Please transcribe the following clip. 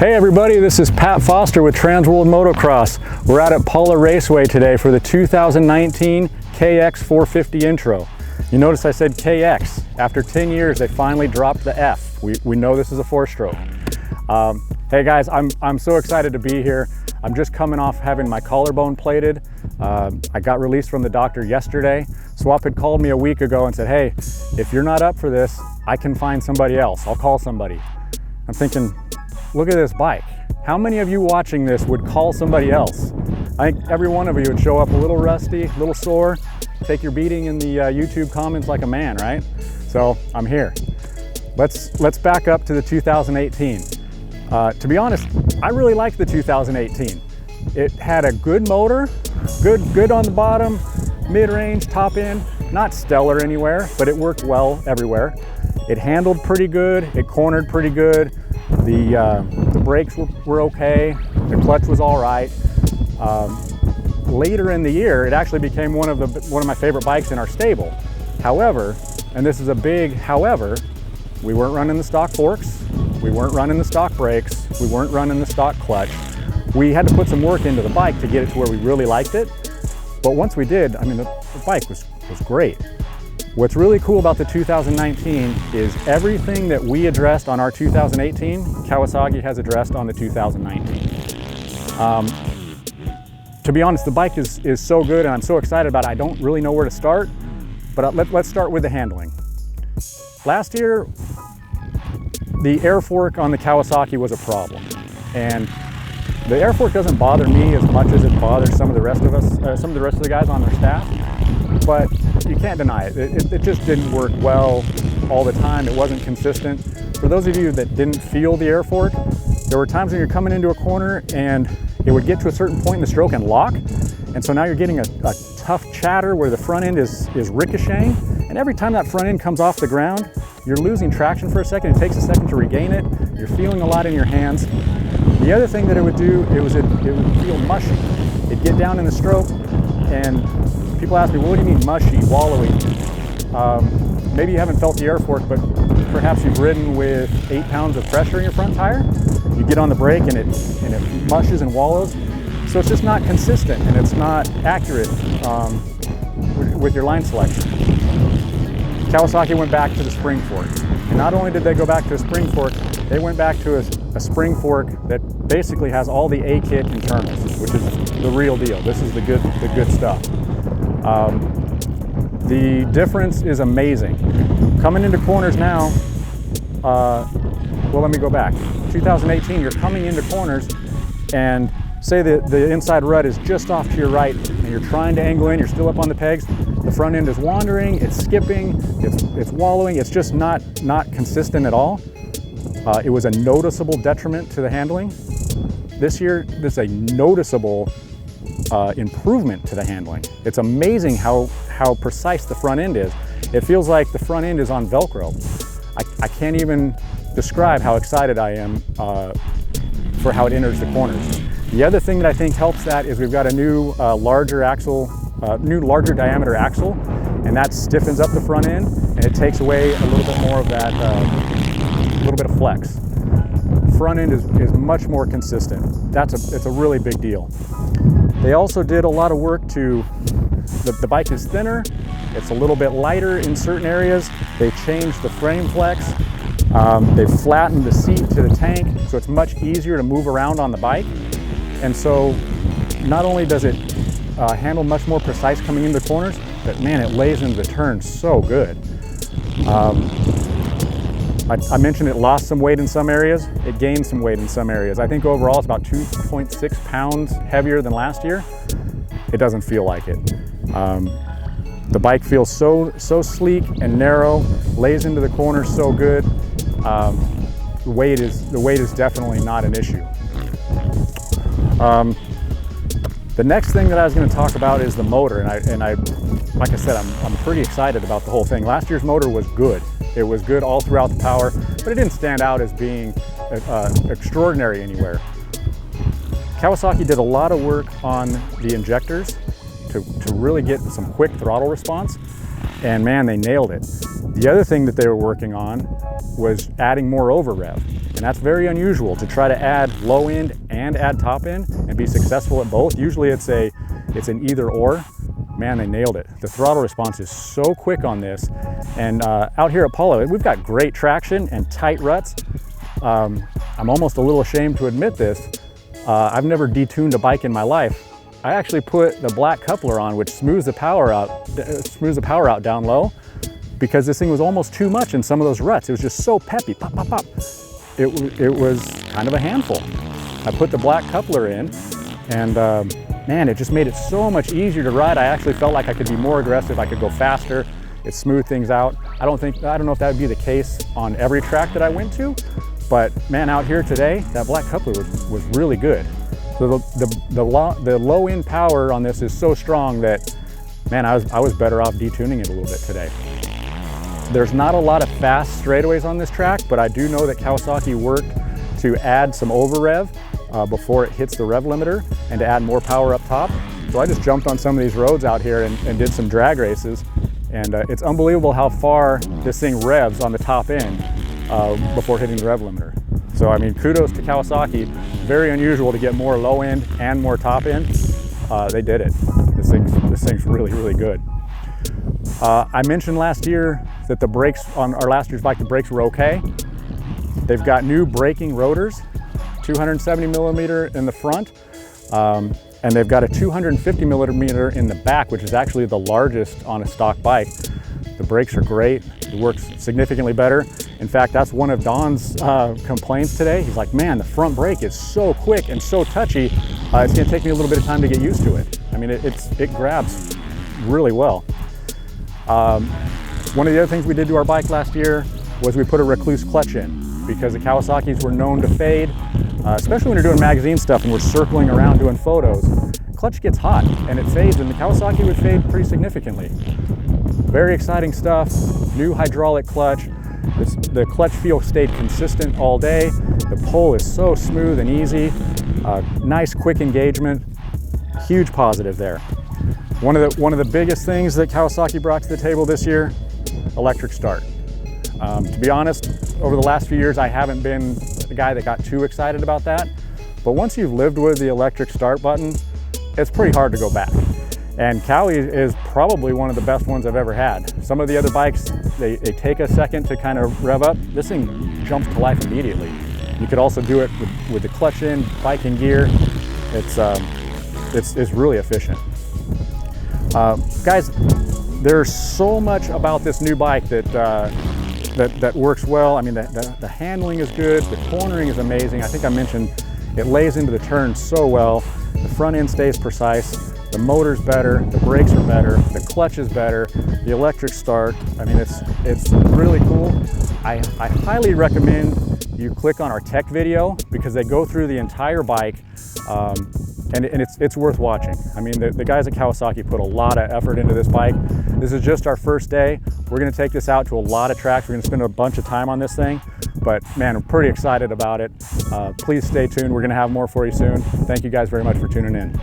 Hey everybody, this is Pat Foster with Transworld Motocross. We're out at Paula Raceway today for the 2019 KX450 intro. You notice I said KX. After 10 years, they finally dropped the F. We know this is a four-stroke. Hey guys, I'm so excited to be here. I'm just coming off having my collarbone plated. I got released from the doctor yesterday. Swap had called me a week ago and said, hey, if you're not up for this, I can find somebody else. I'll call somebody. I'm thinking, look at this bike. How many of you watching this would call somebody else? I think every one of you would show up a little rusty, a little sore, take your beating in the YouTube comments like a man, right? So I'm here. Let's back up to the 2018. To be honest, I really liked the 2018. It had a good motor, good on the bottom, mid-range, top end, not stellar anywhere, but it worked well everywhere. It handled pretty good, it cornered pretty good. The brakes were okay, the clutch was all right. Later in the year, it actually became one of my favorite bikes in our stable. However, and this is a big however, we weren't running the stock forks, we weren't running the stock brakes, we weren't running the stock clutch. We had to put some work into the bike to get it to where we really liked it. But once we did, I mean, the bike was great. What's really cool about the 2019 is everything that we addressed on our 2018, Kawasaki has addressed on the 2019. To be honest, the bike is so good and I'm so excited about it, I don't really know where to start, but let's start with the handling. Last year, the air fork on the Kawasaki was a problem. And the air fork doesn't bother me as much as it bothers some of the rest of the guys on their staff. But you can't deny it. It just didn't work well all the time. It wasn't consistent. For those of you that didn't feel the air fork, there were times when you're coming into a corner and it would get to a certain point in the stroke and lock. And so now you're getting a tough chatter where the front end is ricocheting. And every time that front end comes off the ground, you're losing traction for a second. It takes a second to regain it. You're feeling a lot in your hands. The other thing that it would do, it would feel mushy. It'd get down in the stroke and people ask me, well, what do you mean mushy, wallowy? Maybe you haven't felt the air fork, but perhaps you've ridden with 8 pounds of pressure in your front tire. You get on the brake and it mushes and wallows. So it's just not consistent and it's not accurate with your line selection. Kawasaki went back to the spring fork. And not only did they go back to a spring fork, they went back to a spring fork that basically has all the A-kit internals, which is the real deal. This is the good stuff. The difference is amazing. Coming into corners now, well, let me go back. 2018, you're coming into corners and say that the inside rut is just off to your right and you're trying to angle in, you're still up on the pegs, the front end is wandering, it's skipping, it's wallowing, it's just not consistent at all. It was a noticeable detriment to the handling. This year, there's a noticeable improvement to the handling. It's amazing how precise the front end is. It feels like the front end is on Velcro. I can't even describe how excited I am for how it enters the corners. The other thing that I think helps that is we've got a new larger diameter axle, and that stiffens up the front end and it takes away a little bit more of that, little bit of flex. Front end is much more consistent. It's a really big deal. They also did a lot of work to, the bike is thinner, it's a little bit lighter in certain areas. They changed the frame flex. They flattened the seat to the tank, so it's much easier to move around on the bike. And so not only does it handle much more precise coming into corners, but man, it lays into the turns so good. I mentioned it lost some weight in some areas, it gained some weight in some areas. I think overall it's about 2.6 pounds heavier than last year. It doesn't feel like it. The bike feels so sleek and narrow, lays into the corners so good. The weight is definitely not an issue. The next thing that I was going to talk about is the motor, and like I said, I'm pretty excited about the whole thing. Last year's motor was good. It was good all throughout the power, but it didn't stand out as being extraordinary anywhere. Kawasaki did a lot of work on the injectors to really get some quick throttle response, and man, they nailed it. The other thing that they were working on was adding more over rev. And that's very unusual to try to add low end and add top end and be successful at both. Usually it's an either or. Man, they nailed it. The throttle response is so quick on this. And out here at Polo, we've got great traction and tight ruts. I'm almost a little ashamed to admit this. I've never detuned a bike in my life. I actually put the black coupler on, which smooths the power out down low, because this thing was almost too much in some of those ruts. It was just so peppy, pop, pop, pop. It was kind of a handful. I put the black coupler in, and man, it just made it so much easier to ride. I actually felt like I could be more aggressive. I could go faster. It smoothed things out. I don't know if that would be the case on every track that I went to, but man, out here today, that black coupler was really good. So the low end power on this is so strong that, man, I was better off detuning it a little bit today. There's not a lot of fast straightaways on this track, but I do know that Kawasaki worked to add some over rev before it hits the rev limiter and to add more power up top. So I just jumped on some of these roads out here and did some drag races. And it's unbelievable how far this thing revs on the top end before hitting the rev limiter. So I mean, kudos to Kawasaki. Very unusual to get more low end and more top end. They did it. This thing's really, really good. I mentioned last year that the brakes on our last year's bike, the brakes were okay. They've got new braking rotors, 270 millimeter in the front, and they've got a 250 millimeter in the back, which is actually the largest on a stock bike. The brakes are great. It works significantly better. In fact, that's one of Don's complaints today. He's like, man, the front brake is so quick and so touchy. It's gonna take me a little bit of time to get used to it. I mean, it grabs really well. One of the other things we did to our bike last year was we put a Recluse Clutch in, because the Kawasaki's were known to fade, especially when you're doing magazine stuff and we're circling around doing photos. Clutch gets hot and it fades, and the Kawasaki would fade pretty significantly. Very exciting stuff. New hydraulic clutch. The clutch feel stayed consistent all day. The pull is so smooth and easy. Nice quick engagement. Huge positive there. One of the biggest things that Kawasaki brought to the table this year, electric start. To be honest, over the last few years, I haven't been the guy that got too excited about that. But once you've lived with the electric start button, it's pretty hard to go back. And Kawi is probably one of the best ones I've ever had. Some of the other bikes, they take a second to kind of rev up. This thing jumps to life immediately. You could also do it with the clutch in, bike in gear. It's really efficient. Guys, there's so much about this new bike that works well. I mean, the handling is good, the cornering is amazing. I think I mentioned it lays into the turn so well. The front end stays precise. The motor's better, the brakes are better, the clutch is better, the electric start. I mean, it's really cool. I highly recommend you click on our tech video, because they go through the entire bike, and it's worth watching. I mean, the guys at Kawasaki put a lot of effort into this bike. This is just our first day. We're gonna take this out to a lot of tracks. We're gonna spend a bunch of time on this thing, but man, I'm pretty excited about it. Please stay tuned. We're gonna have more for you soon. Thank you guys very much for tuning in.